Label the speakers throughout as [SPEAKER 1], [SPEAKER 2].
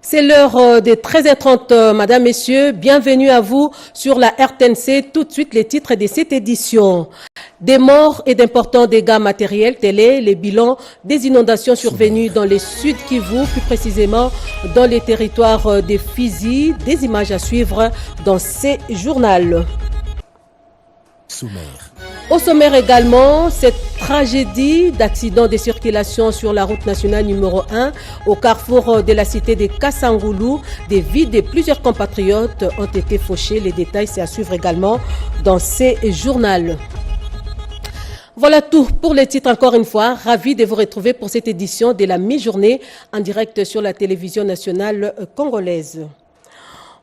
[SPEAKER 1] C'est l'heure des 13h30, Madame, Messieurs. Bienvenue à vous sur la RTNC. Tout de suite, les titres de cette édition. Des morts et d'importants dégâts matériels, tels sont les bilans des inondations survenues dans les Sud Kivu, plus précisément dans les territoires des Fizi. Des images à suivre dans ces journaux.
[SPEAKER 2] Sommaire.
[SPEAKER 1] Au sommaire également, cette tragédie d'accident de circulation sur la route nationale numéro 1 au carrefour de la cité de Kassangoulou. Des vies de plusieurs compatriotes ont été fauchées. Les détails, c'est à suivre également dans ces journaux. Voilà tout pour les titres encore une fois. Ravi de vous retrouver pour cette édition de la mi-journée en direct sur la télévision nationale congolaise.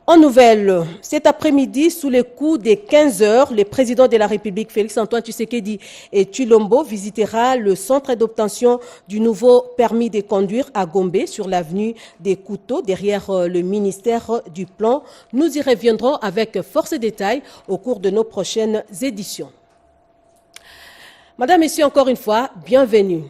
[SPEAKER 1] En nouvelle, cet après-midi, sous les coups des 15 heures, le président de la République, Félix-Antoine Tshisekedi et Tshilombo, visitera le centre d'obtention du nouveau permis de conduire à Gombe sur l'avenue des Couteaux, derrière le ministère du Plan. Nous y reviendrons avec force et détails au cours de nos prochaines éditions. Madame, Messieurs, encore une fois, bienvenue.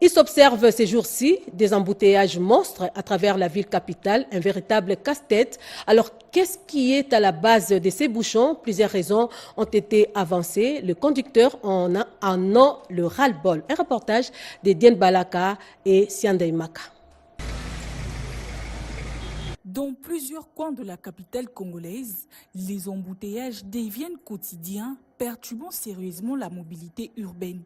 [SPEAKER 1] Il s'observe ces jours-ci des embouteillages monstres à travers la ville capitale, un véritable casse-tête. Alors, qu'est-ce qui est à la base de ces bouchons? Plusieurs raisons ont été avancées. Le conducteur en a le ras-le-bol. Un reportage de Diane Balaka et Siandai Maka.
[SPEAKER 3] Dans plusieurs coins de la capitale congolaise, les embouteillages deviennent quotidiens, perturbant sérieusement la mobilité urbaine.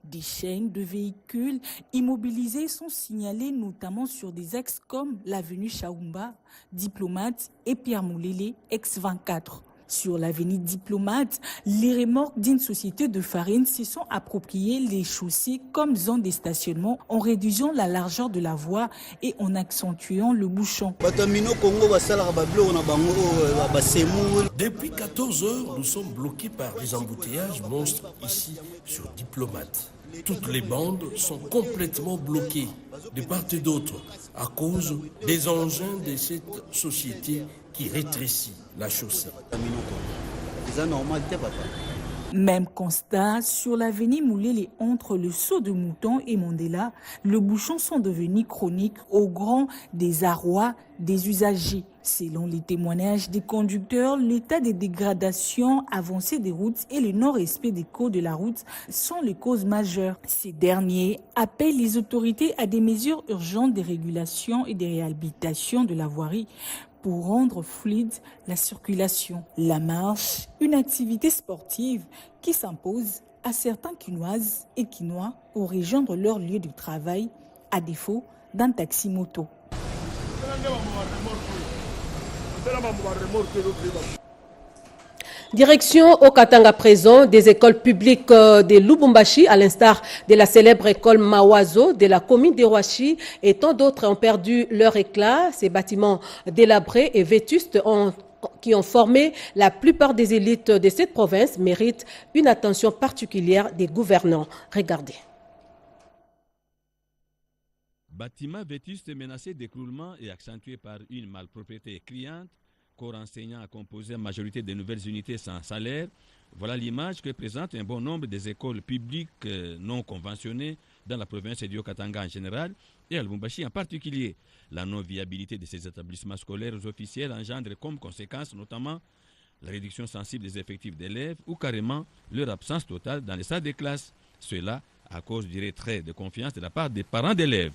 [SPEAKER 3] Des chaînes de véhicules immobilisés sont signalés notamment sur des axes comme l'avenue Chaoumba, Diplomate et Pierre Moulélé, ex-24. Sur l'avenue Diplomate, les remorques d'une société de farine se sont appropriés les chaussées comme zone de stationnement en réduisant la largeur de la voie et en accentuant le bouchon.
[SPEAKER 2] Depuis 14 heures, nous sommes bloqués par des embouteillages monstres ici sur Diplomate. Toutes les bandes sont complètement bloquées de part et d'autre à cause des engins de cette société qui rétrécit la chaussée.
[SPEAKER 3] Même constat sur l'avenue Moulélé entre le Saut de Mouton et Mandela, les bouchons sont devenus chroniques au grand désarroi des usagers. Selon les témoignages des conducteurs, l'état de dégradation avancée des routes et le non-respect des codes de la route sont les causes majeures. Ces derniers appellent les autorités à des mesures urgentes de régulation et de réhabilitation de la voirie pour rendre fluide la circulation. La marche, une activité sportive qui s'impose à certains Quinoises et Quinois pour rejoindre leur lieu de travail à défaut d'un taxi-moto.
[SPEAKER 1] Direction au Katanga présent des écoles publiques de Lubumbashi, à l'instar de la célèbre école Mawazo de la commune de Roachi, et tant d'autres ont perdu leur éclat. Ces bâtiments délabrés et vétustes qui ont formé la plupart des élites de cette province méritent une attention particulière des gouvernants. Regardez.
[SPEAKER 4] Bâtiments vétustes menacés d'écroulement et accentués par une malpropreté criante, corps enseignant à composer en majorité de nouvelles unités sans salaire, voilà l'image que présente un bon nombre des écoles publiques non conventionnées dans la province du Haut-Katanga en général et à Lubumbashi en particulier. La non-viabilité de ces établissements scolaires officiels engendre comme conséquence notamment la réduction sensible des effectifs d'élèves ou carrément leur absence totale dans les salles de classe. Cela à cause du retrait de confiance de la part des parents d'élèves.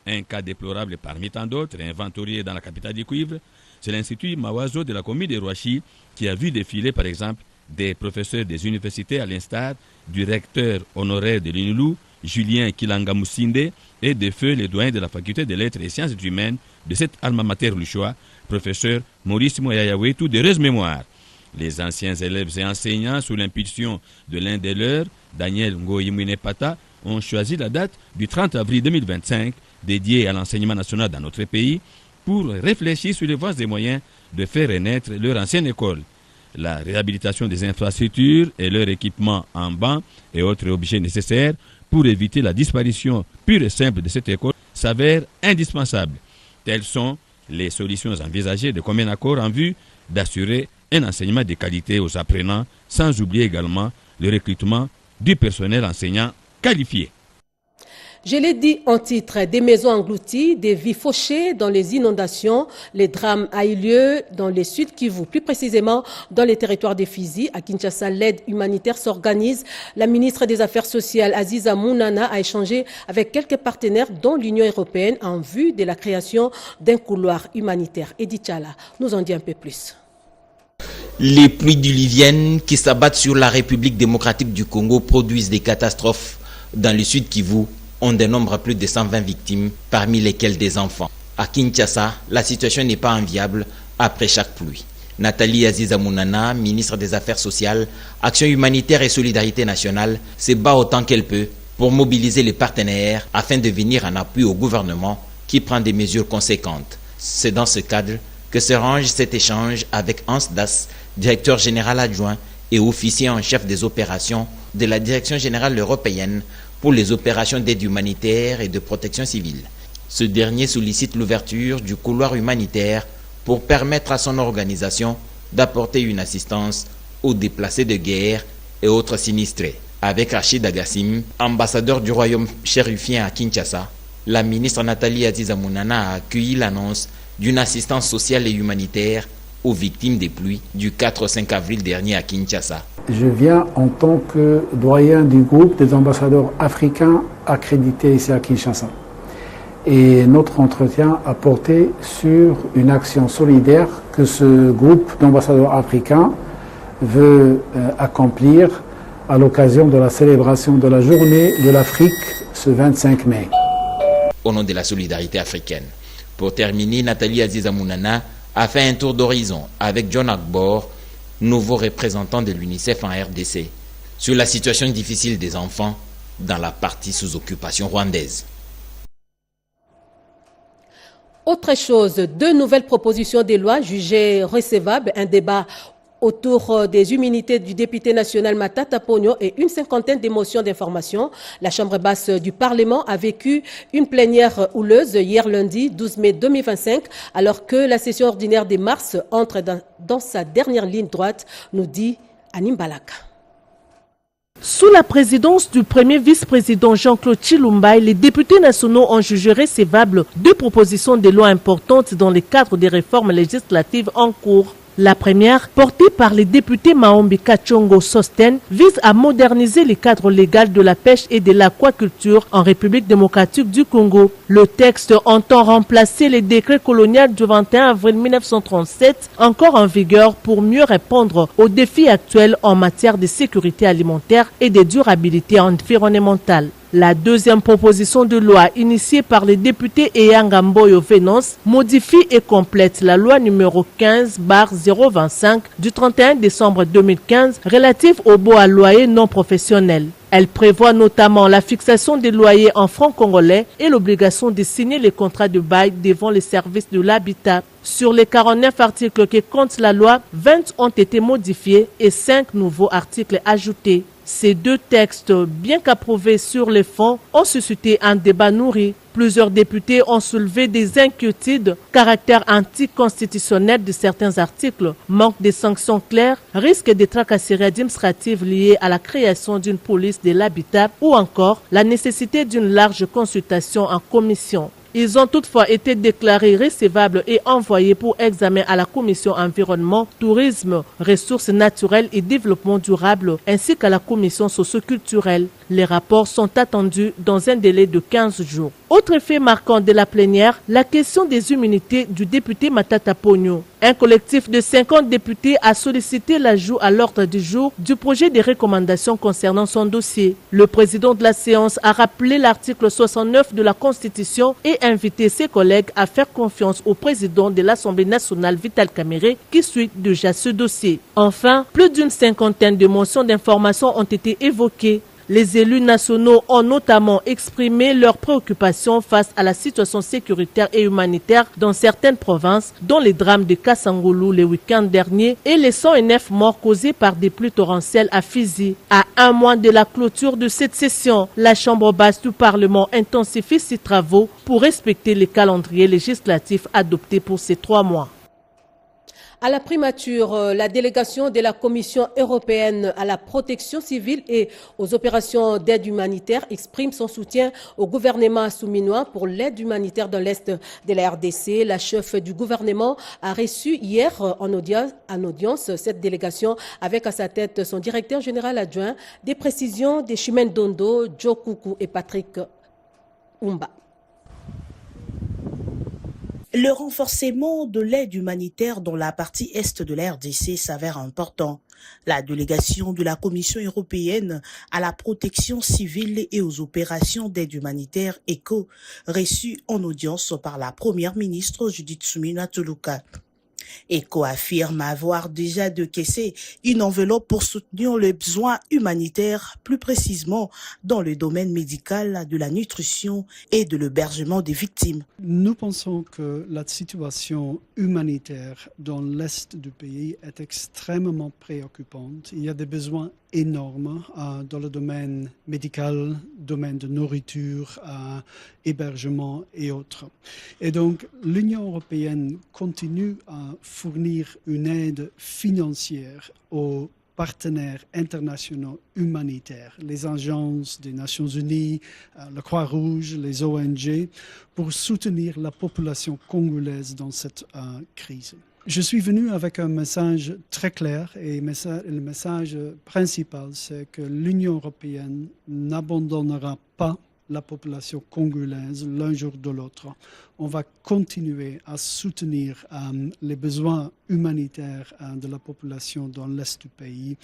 [SPEAKER 4] Un cas déplorable parmi tant d'autres, inventorié dans la capitale du cuivre, c'est l'Institut Mawazo de la commune de Roachi qui a vu défiler par exemple des professeurs des universités à l'instar du recteur honoraire de l'UNILU, Julien Kilanga-Moussinde, et de feu les doyens de la faculté des lettres et sciences humaines de cette alma mater luchois, professeur Maurice Moyayawe, tout d'heureuse mémoire. Les anciens élèves et enseignants, sous l'impulsion de l'un des leurs, Daniel Ngoyimwinepata, ont choisi la date du 30 avril 2025 dédiée à l'enseignement national dans notre pays pour réfléchir sur les voies et moyens de faire renaître leur ancienne école. La réhabilitation des infrastructures et leur équipement en bancs et autres objets nécessaires pour éviter la disparition pure et simple de cette école s'avère indispensable. Telles sont les solutions envisagées de commun accord en vue d'assurer un enseignement de qualité aux apprenants, sans oublier également le recrutement du personnel enseignant qualifié.
[SPEAKER 1] Je l'ai dit en titre, des maisons englouties, des vies fauchées dans les inondations. Les drames a eu lieu dans les Sud Kivu, plus précisément dans les territoires des Fizi. À Kinshasa, l'aide humanitaire s'organise. La ministre des Affaires sociales, Aziza Mounana, a échangé avec quelques partenaires, dont l'Union européenne, en vue de la création d'un couloir humanitaire. Edith Chala nous en dit un peu plus.
[SPEAKER 5] Les pluies diluviennes qui s'abattent sur la République démocratique du Congo produisent des catastrophes dans le Sud Kivu. On dénombre plus de 120 victimes, parmi lesquelles des enfants. À Kinshasa, la situation n'est pas enviable après chaque pluie. Nathalie Aziza Mounana, ministre des Affaires sociales, Action humanitaire et solidarité nationale, se bat autant qu'elle peut pour mobiliser les partenaires afin de venir en appui au gouvernement qui prend des mesures conséquentes. C'est dans ce cadre que se range cet échange avec Hans Das, directeur général adjoint et officier en chef des opérations de la Direction générale européenne pour les opérations d'aide humanitaire et de protection civile. Ce dernier sollicite l'ouverture du couloir humanitaire pour permettre à son organisation d'apporter une assistance aux déplacés de guerre et autres sinistrés. Avec Rachid Agassim, ambassadeur du royaume chérifien à Kinshasa, la ministre Nathalie Aziza Mounana a accueilli l'annonce d'une assistance sociale et humanitaire aux victimes des pluies du 4 au 5 avril dernier à Kinshasa.
[SPEAKER 6] Je viens en tant que doyen du groupe des ambassadeurs africains accrédités ici à Kinshasa. Et notre entretien a porté sur une action solidaire que ce groupe d'ambassadeurs africains veut accomplir à l'occasion de la célébration de la journée de l'Afrique ce 25 mai.
[SPEAKER 5] Au nom de la solidarité africaine. Pour terminer, Nathalie Aziza Mounana a fait un tour d'horizon avec John Agbor, nouveau représentant de l'UNICEF en RDC, sur la situation difficile des enfants dans la partie sous occupation rwandaise.
[SPEAKER 1] Autre chose, 2 nouvelles propositions de loi jugées recevables, un débat autour des immunités du député national Matata Ponyo et une cinquantaine de motions d'information. La Chambre basse du Parlement a vécu une plénière houleuse hier lundi 12 mai 2025, alors que la session ordinaire de mars entre dans sa dernière ligne droite, nous dit Anim Balaka.
[SPEAKER 7] Sous la présidence du premier vice-président Jean-Claude Chilumba, les députés nationaux ont jugé recevables 2 propositions de loi importantes dans le cadre des réformes législatives en cours. La première, portée par les députés Maombi Kachongo Sosten, vise à moderniser le cadre légal de la pêche et de l'aquaculture en République démocratique du Congo. Le texte entend remplacer les décrets coloniaux du 21 avril 1937, encore en vigueur, pour mieux répondre aux défis actuels en matière de sécurité alimentaire et de durabilité environnementale. La deuxième proposition de loi initiée par les députés Eyanga Mboyo Venance modifie et complète la loi numéro 15/025 du 31 décembre 2015 relative aux baux à loyer non professionnels. Elle prévoit notamment la fixation des loyers en francs congolais et l'obligation de signer les contrats de bail devant les services de l'habitat. Sur les 49 articles que compte la loi, 20 ont été modifiés et 5 nouveaux articles ajoutés. Ces 2 textes, bien qu'approuvés sur les fonds, ont suscité un débat nourri. Plusieurs députés ont soulevé des inquiétudes, caractère anticonstitutionnel de certains articles, manque de sanctions claires, risque de tracasseries administratives liées à la création d'une police de l'habitat ou encore la nécessité d'une large consultation en commission. Ils ont toutefois été déclarés recevables et envoyés pour examen à la Commission environnement, tourisme, ressources naturelles et développement durable, ainsi qu'à la Commission socio-culturelle. Les rapports sont attendus dans un délai de 15 jours. Autre fait marquant de la plénière, la question des immunités du député Matata Ponyo. Un collectif de 50 députés a sollicité l'ajout à l'ordre du jour du projet de recommandations concernant son dossier. Le président de la séance a rappelé l'article 69 de la Constitution et invité ses collègues à faire confiance au président de l'Assemblée nationale Vital Kamerhe qui suit déjà ce dossier. Enfin, plus d'une cinquantaine de motions d'information ont été évoquées. Les élus nationaux ont notamment exprimé leurs préoccupations face à la situation sécuritaire et humanitaire dans certaines provinces, dont les drames de Kasangulu le week-end dernier et les 109 morts causés par des pluies torrentielles à Fizi. À un mois de la clôture de cette session, la Chambre basse du Parlement intensifie ses travaux pour respecter les calendriers législatifs adoptés pour ces 3 mois.
[SPEAKER 1] À la primature, la délégation de la Commission européenne à la protection civile et aux opérations d'aide humanitaire exprime son soutien au gouvernement souminois pour l'aide humanitaire dans l'Est de la RDC. La chef du gouvernement a reçu hier en audience cette délégation avec à sa tête son directeur général adjoint. Des précisions de Chimène Dondo, Joe Koukou et Patrick Oumba.
[SPEAKER 8] Le renforcement de l'aide humanitaire dans la partie est de la RDC s'avère important. La délégation de la Commission européenne à la protection civile et aux opérations d'aide humanitaire ECHO, reçue en audience par la première ministre Judith Suminwa Tuluka. ECHO affirme avoir déjà décaissé une enveloppe pour soutenir les besoins humanitaires, plus précisément dans le domaine médical, de la nutrition et de l'hébergement des victimes.
[SPEAKER 9] Nous pensons que la situation humanitaire dans l'est du pays est extrêmement préoccupante. Il y a des besoins énormes dans le domaine médical, domaine de nourriture, hébergement et autres. Et donc l'Union européenne continue à fournir une aide financière aux partenaires internationaux humanitaires, les agences des Nations Unies, la Croix-Rouge, les ONG, pour soutenir la population congolaise dans cette crise. Je suis venu avec un message très clair et le message principal, c'est que l'Union européenne n'abandonnera pas la population congolaise l'un jour de l'autre. On va continuer à soutenir les besoins humanitaires de la population dans l'est du pays.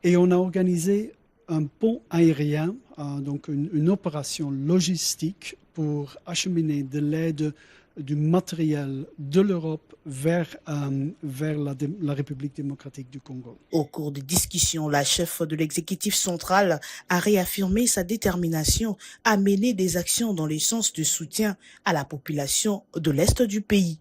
[SPEAKER 9] Et on a organisé un pont aérien, donc une opération logistique pour acheminer de l'aide, du matériel de l'Europe vers la République démocratique du Congo.
[SPEAKER 8] Au cours des discussions, la chef de l'exécutif central a réaffirmé sa détermination à mener des actions dans le sens de soutien à la population de l'Est du pays.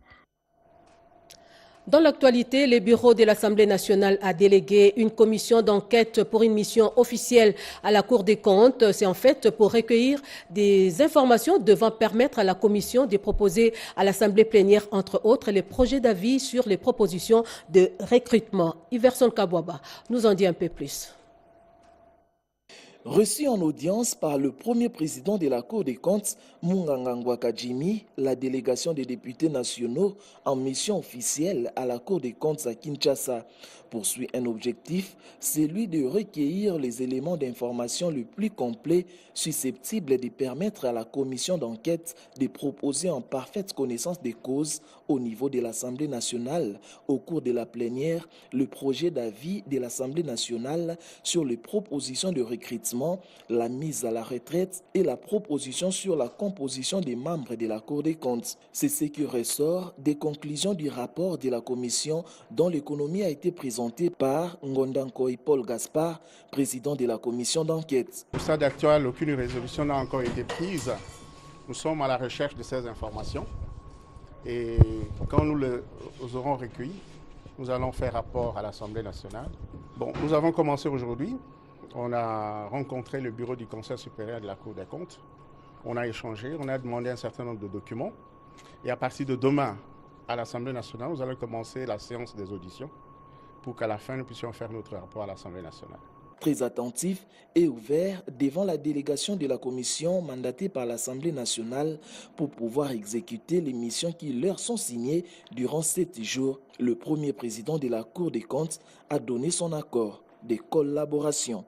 [SPEAKER 1] Dans l'actualité, le bureau de l'Assemblée nationale a délégué une commission d'enquête pour une mission officielle à la Cour des comptes. C'est en fait pour recueillir des informations devant permettre à la commission de proposer à l'Assemblée plénière, entre autres, les projets d'avis sur les propositions de recrutement. Iverson Kabwaba nous en dit un peu plus.
[SPEAKER 10] Reçu en audience par le premier président de la Cour des comptes, Munganga Ngwaka Jimmy, la délégation des députés nationaux en mission officielle à la Cour des comptes à Kinshasa poursuit un objectif, celui de recueillir les éléments d'information les plus complets susceptibles de permettre à la commission d'enquête de proposer en parfaite connaissance des causes au niveau de l'Assemblée nationale au cours de la plénière le projet d'avis de l'Assemblée nationale sur les propositions de recrutement, la mise à la retraite et la proposition sur la composition des membres de la Cour des comptes. C'est ce qui ressort des conclusions du rapport de la commission dont l'économie a été présentée par Ngondankoy Paul Gaspard, président de la commission d'enquête.
[SPEAKER 11] Au stade actuel, aucune résolution n'a encore été prise. Nous sommes à la recherche de ces informations et quand nous les aurons recueillies, nous allons faire rapport à l'Assemblée nationale. Bon, nous avons commencé aujourd'hui. On a rencontré le bureau du Conseil supérieur de la Cour des comptes. On a échangé, on a demandé un certain nombre de documents. Et à partir de demain, à l'Assemblée nationale, nous allons commencer la séance des auditions pour qu'à la fin, nous puissions faire notre rapport à l'Assemblée nationale.
[SPEAKER 10] Très attentif et ouvert devant la délégation de la commission mandatée par l'Assemblée nationale pour pouvoir exécuter les missions qui leur sont signées durant 7 jours, le premier président de la Cour des comptes a donné son accord de collaboration.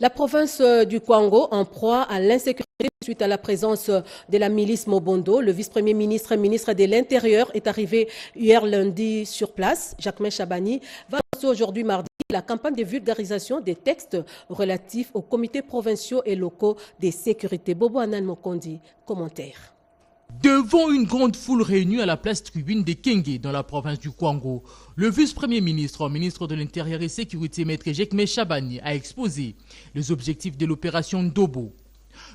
[SPEAKER 1] La province du Kwango en proie à l'insécurité suite à la présence de la milice Mobondo. Le vice-premier ministre et ministre de l'Intérieur est arrivé hier lundi sur place. Jacquemain Chabani va lancer aujourd'hui mardi la campagne de vulgarisation des textes relatifs aux comités provinciaux et locaux de sécurité. Bobo Anan Mokondi, commentaire.
[SPEAKER 12] Devant une grande foule réunie à la place tribune de Kenge dans la province du Kwango, le vice-premier ministre, ministre de l'Intérieur et Sécurité, maître Jacquemain Chabani, a exposé les objectifs de l'opération Dobo.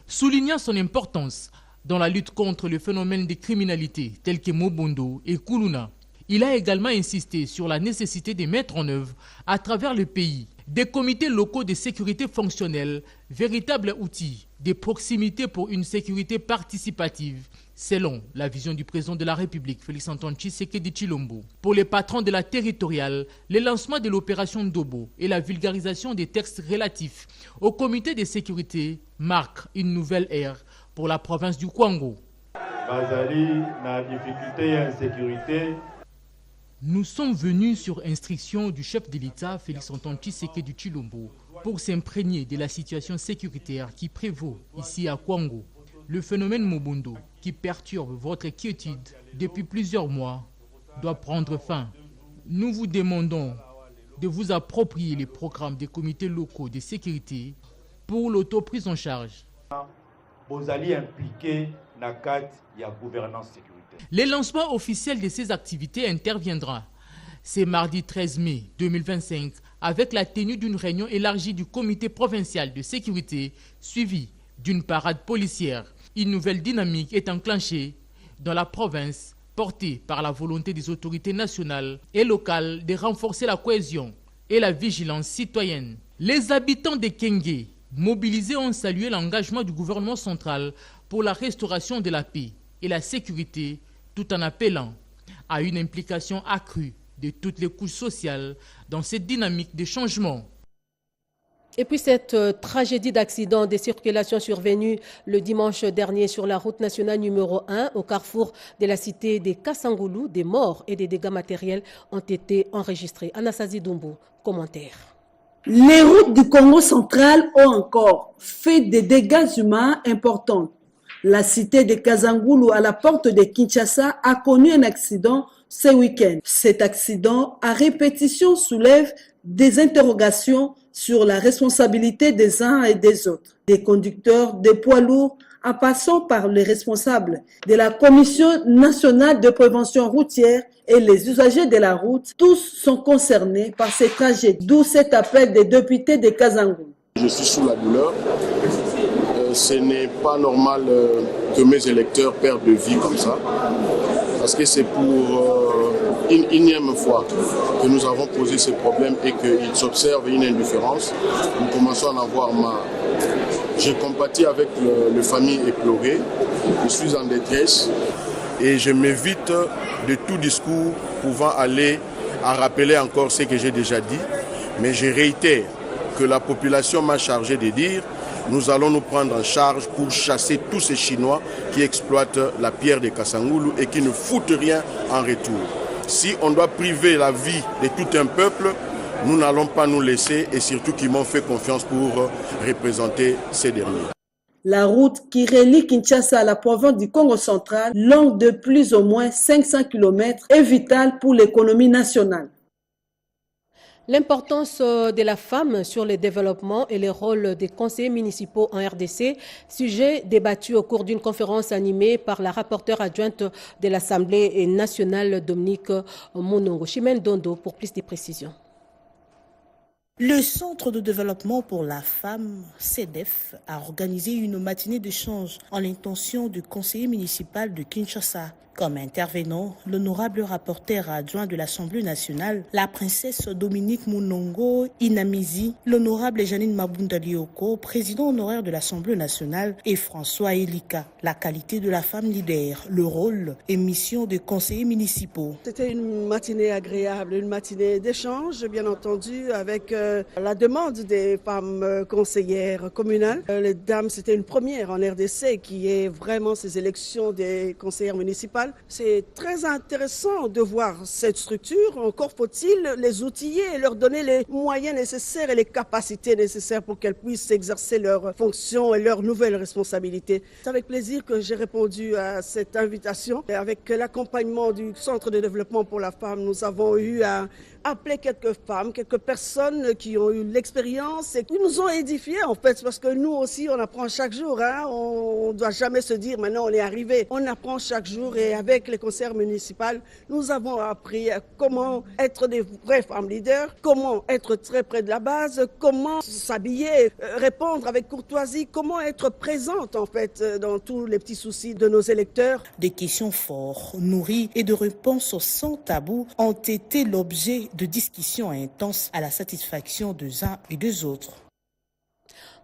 [SPEAKER 12] Soulignant son importance dans la lutte contre le phénomène de criminalité tels que Mobondo et Kuluna, Il a également insisté sur la nécessité de mettre en œuvre, à travers le pays, des comités locaux de sécurité fonctionnels, véritables outils de proximité pour une sécurité participative, selon la vision du président de la République, Félix-Antoine Tshisekedi Tshilombo. Pour les patrons de la territoriale, le lancement de l'opération Ndobo et la vulgarisation des textes relatifs au comité de sécurité marquent une nouvelle ère pour la province du Kwango. Nous sommes venus sur instruction du chef de l'État, Félix-Antoine Tshisekedi Tshilombo, pour s'imprégner de la situation sécuritaire qui prévaut ici à Kwango. Le phénomène Mobundo, qui perturbe votre quiétude depuis plusieurs mois, doit prendre fin. Nous vous demandons de vous approprier les programmes des comités locaux de sécurité pour l'autoprise en charge.
[SPEAKER 13] Vous allez impliquer la carte et la gouvernance sécuritaire.
[SPEAKER 12] Le lancement officiel de ces activités interviendra. C'est mardi 13 mai 2025 avec la tenue d'une réunion élargie du comité provincial de sécurité suivie d'une parade policière. Une nouvelle dynamique est enclenchée dans la province portée par la volonté des autorités nationales et locales de renforcer la cohésion et la vigilance citoyenne. Les habitants de Kenge mobilisés ont salué l'engagement du gouvernement central pour la restauration de la paix et la sécurité, tout en appelant à une implication accrue de toutes les couches sociales dans cette dynamique de changement.
[SPEAKER 1] Et puis cette tragédie d'accident de circulation survenue le dimanche dernier sur la route nationale numéro 1 au carrefour de la cité des Kassangoulou, des morts et des dégâts matériels ont été enregistrés. Anastasie Dumbo, commentaire.
[SPEAKER 14] Les routes du Congo central ont encore fait des dégâts humains importants. La cité de Kassangoulou, à la porte de Kinshasa, a connu un accident ce week-end. Cet accident, à répétition, soulève des interrogations sur la responsabilité des uns et des autres, des conducteurs, des poids lourds, en passant par les responsables de la Commission nationale de prévention routière et les usagers de la route. Tous sont concernés par ces tragédies, d'où cet appel des députés de Kassangoulou.
[SPEAKER 15] Je suis sous la douleur. Ce n'est pas normal que mes électeurs perdent de vie comme ça, parce que c'est pour une énième fois que nous avons posé ce problème et qu'il s'observe une indifférence. Nous commençons à en avoir marre. J'ai compati avec les familles éplorées, je suis en détresse et je m'évite de tout discours pouvant aller à rappeler encore ce que j'ai déjà dit, mais je réitère que la population m'a chargé de dire: nous allons nous prendre en charge pour chasser tous ces Chinois qui exploitent la pierre de Kassangoulou et qui ne foutent rien en retour. Si on doit priver la vie de tout un peuple, nous n'allons pas nous laisser, et surtout qu'ils m'ont fait confiance pour représenter ces derniers.
[SPEAKER 14] La route qui relie Kinshasa à la province du Congo central, longue de plus ou moins 500 km, est vitale pour l'économie nationale.
[SPEAKER 1] L'importance de la femme sur le développement et le rôle des conseillers municipaux en RDC, sujet débattu au cours d'une conférence animée par la rapporteure adjointe de l'Assemblée nationale Dominique Monongo. Chimène Dondo pour plus de précisions.
[SPEAKER 8] Le Centre de développement pour la femme, CEDEF, a organisé une matinée d'échange en l'intention du conseiller municipal de Kinshasa. Comme intervenant, l'honorable rapporteur adjoint de l'Assemblée nationale, la princesse Dominique Monongo Inamizi, l'honorable Janine Mabunda Lioko, président honoraire de l'Assemblée nationale, et François Elika. La qualité de la femme leader, le rôle et mission des conseillers municipaux.
[SPEAKER 16] C'était une matinée agréable, une matinée d'échange, bien entendu, avec la demande des femmes conseillères communales. Les dames, c'était une première en RDC qui est vraiment ces élections des conseillères municipales. C'est très intéressant de voir cette structure. Encore faut-il les outiller et leur donner les moyens nécessaires et les capacités nécessaires pour qu'elles puissent exercer leurs fonctions et leurs nouvelles responsabilités. C'est avec plaisir que j'ai répondu à cette invitation. Et avec l'accompagnement du Centre de développement pour la femme, nous avons eu à appeler quelques femmes, quelques personnes qui ont eu l'expérience et qui nous ont édifiés en fait, parce que nous aussi on apprend chaque jour. On ne doit jamais se dire maintenant on est arrivé. On apprend chaque jour et avec les conseillers municipaux, nous avons appris comment être des vraies femmes leaders, comment être très près de la base, comment s'habiller, répondre avec courtoisie, comment être présente en fait dans tous les petits soucis de nos électeurs.
[SPEAKER 8] Des questions fortes, nourries et de réponses sans tabou ont été l'objet de discussions intenses à la satisfaction des uns et des autres.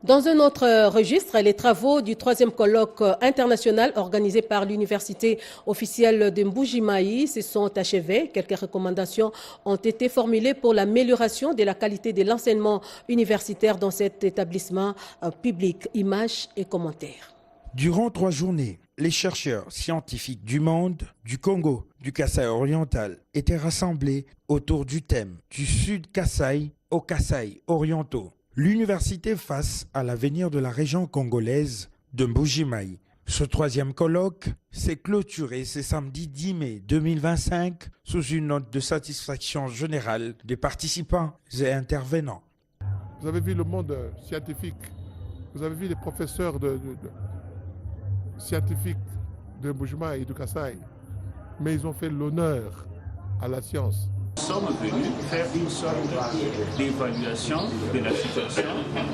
[SPEAKER 1] Dans un autre registre, les travaux du 3e colloque international organisé par l'université officielle de Mbuji-Mayi se sont achevés. Quelques recommandations ont été formulées pour l'amélioration de la qualité de l'enseignement universitaire dans cet établissement public. Images et commentaires.
[SPEAKER 17] Durant 3 journées, les chercheurs scientifiques du monde, du Congo, du Kasaï oriental étaient rassemblés autour du thème du Sud Kasaï aux Kasaï orientaux. L'université face à l'avenir de la région congolaise de Mbuji-Mayi. Ce 3e colloque s'est clôturé ce samedi 10 mai 2025 sous une note de satisfaction générale des participants et intervenants.
[SPEAKER 18] Vous avez vu le monde scientifique, vous avez vu les professeurs scientifiques de Mbuji-Mayi et de Kasaï, mais ils ont fait l'honneur à la science.
[SPEAKER 19] Nous sommes venus faire une sorte d'évaluation de la situation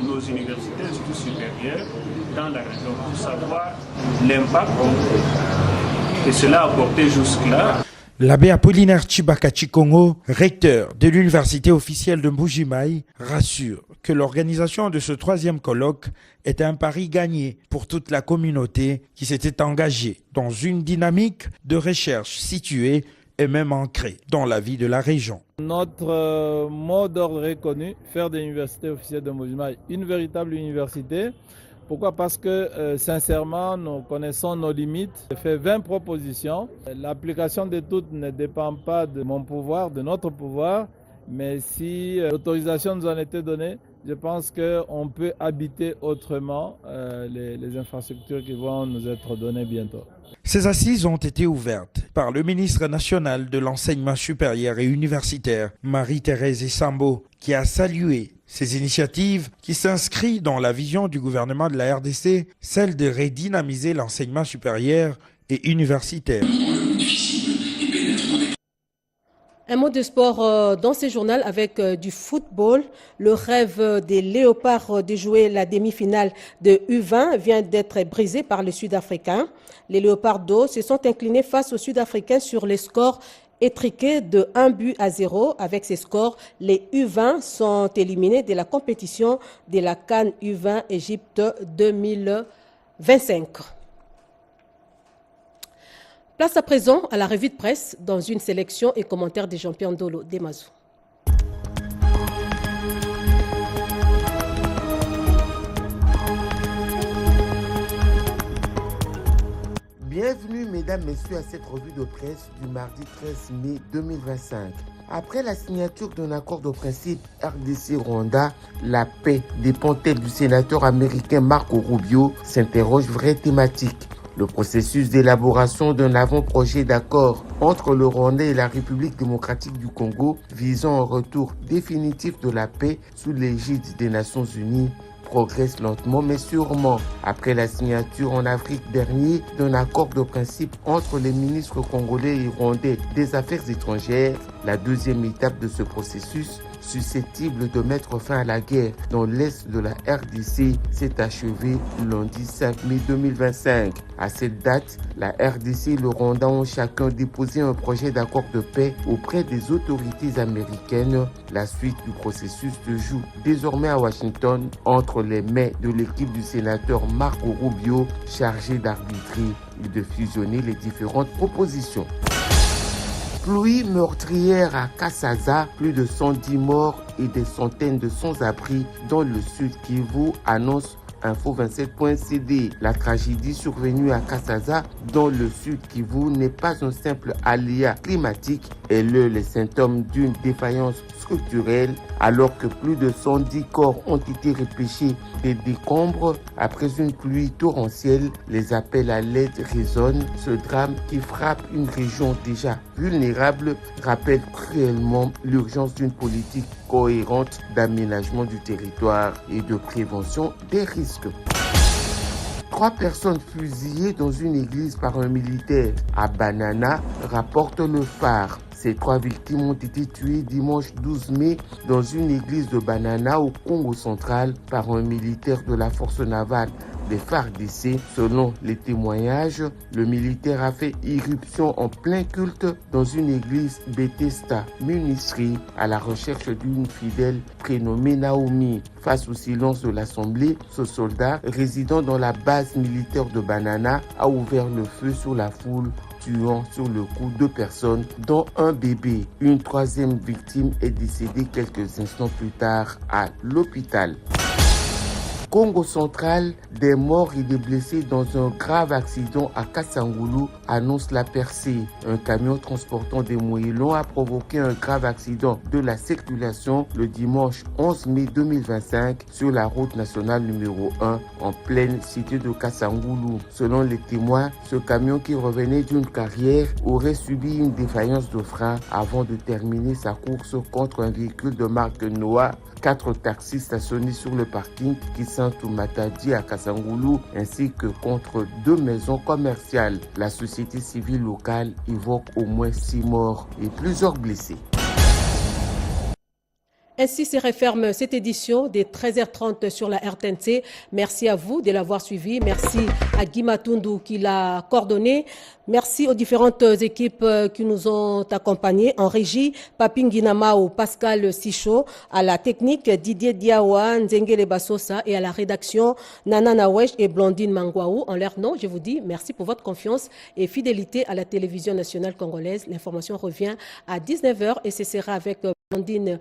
[SPEAKER 19] de nos universités et instituts supérieurs dans la région pour savoir l'impact que cela a apporté jusque-là.
[SPEAKER 17] L'abbé Apollinaire Chibaka Chikongo, recteur de l'université officielle de Mbuji-Mayi, rassure que l'organisation de ce 3e colloque est un pari gagné pour toute la communauté qui s'était engagée dans une dynamique de recherche située et même ancré dans la vie de la région.
[SPEAKER 20] Notre mot d'ordre est connu, faire de l'université officielle de Mbuji-Mayi une véritable université. Pourquoi? Parce que sincèrement, nous connaissons nos limites. J'ai fait 20 propositions. L'application de toutes ne dépend pas de mon pouvoir, de notre pouvoir, mais si l'autorisation nous en était donnée, je pense qu'on peut habiter autrement les infrastructures qui vont nous être données bientôt.
[SPEAKER 17] Ces assises ont été ouvertes par le ministre national de l'enseignement supérieur et universitaire, Marie-Thérèse Sambo, qui a salué ces initiatives qui s'inscrivent dans la vision du gouvernement de la RDC, celle de redynamiser l'enseignement supérieur et universitaire.
[SPEAKER 1] Un mot de sport dans ce journal avec du football. Le rêve des Léopards de jouer la demi-finale de U20 vient d'être brisé par les Sud-Africains. Les Léopards d'eau se sont inclinés face aux Sud-Africains sur les scores étriqués de 1-0. Avec ces scores, les U20 sont éliminés de la compétition de la CAN U20 Égypte 2025. Place à présent à la revue de presse dans une sélection et commentaires de Jean-Pierre Ndolo Demazou.
[SPEAKER 21] Bienvenue mesdames, messieurs à cette revue de presse du mardi 13 mai 2025. Après la signature d'un accord de principe RDC-Rwanda, la paix dépend-elle du sénateur américain Marco Rubio, s'interroge vraie thématique. Le processus d'élaboration d'un avant-projet d'accord entre le Rwanda et la République démocratique du Congo visant un retour définitif de la paix sous l'égide des Nations Unies progresse lentement mais sûrement. Après la signature en avril dernier d'un accord de principe entre les ministres congolais et rwandais des Affaires étrangères, la deuxième étape de ce processus, susceptible de mettre fin à la guerre dans l'est de la RDC, s'est achevée lundi 5 mai 2025. À cette date, la RDC et le Rwanda ont chacun déposé un projet d'accord de paix auprès des autorités américaines. La suite du processus se joue désormais à Washington entre les mains de l'équipe du sénateur Marco Rubio, chargé d'arbitrer et de fusionner les différentes propositions. Pluie meurtrière à Kasasa, plus de 110 morts et des centaines de sans-abri dans le sud Kivu, annonce Info27.cd. La tragédie survenue à Kasasa, dans le sud Kivu, n'est pas un simple aléa climatique. Elle est les symptômes d'une défaillance structurelle, alors que plus de 110 corps ont été repêchés des décombres après une pluie torrentielle. Les appels à l'aide résonnent. Ce drame qui frappe une région déjà vulnérable rappelle cruellement l'urgence d'une politique cohérente d'aménagement du territoire et de prévention des risques. 3 personnes fusillées dans une église par un militaire à Banana, rapporte le Phare. Ces 3 victimes ont été tuées dimanche 12 mai dans une église de Banana au Congo central par un militaire de la force navale des FARDC. Selon les témoignages, le militaire a fait irruption en plein culte dans une église Bethesda Ministry à la recherche d'une fidèle prénommée Naomi. Face au silence de l'assemblée, ce soldat, résidant dans la base militaire de Banana, a ouvert le feu sur la foule, tuant sur le coup 2 personnes, dont un bébé. Une 3e victime est décédée quelques instants plus tard à l'hôpital. Congo central, des morts et des blessés dans un grave accident à Kasangulu, annonce la percée. Un camion transportant des moellons a provoqué un grave accident de la circulation le dimanche 11 mai 2025 sur la route nationale numéro 1 en pleine cité de Kasangulu. Selon les témoins, ce camion qui revenait d'une carrière aurait subi une défaillance de frein avant de terminer sa course contre un véhicule de marque Noah. 4 taxis stationnés sur le parking Kisantu Matadi à Kasangulu ainsi que contre 2 maisons commerciales. La société civile locale évoque au moins 6 morts et plusieurs blessés.
[SPEAKER 1] Ainsi se referme cette édition des 13h30 sur la RTNC. Merci à vous de l'avoir suivi. Merci à Guy Matundu qui l'a coordonné. Merci aux différentes équipes qui nous ont accompagnés. En régie, Papin Guinamao, Pascal Sicho, à la technique, Didier Diawa, Nzengele Bassosa et à la rédaction, Nana Nawesh et Blondine Mangwaou. En leur nom, je vous dis merci pour votre confiance et fidélité à la télévision nationale congolaise. L'information revient à 19h et ce sera avec Blondine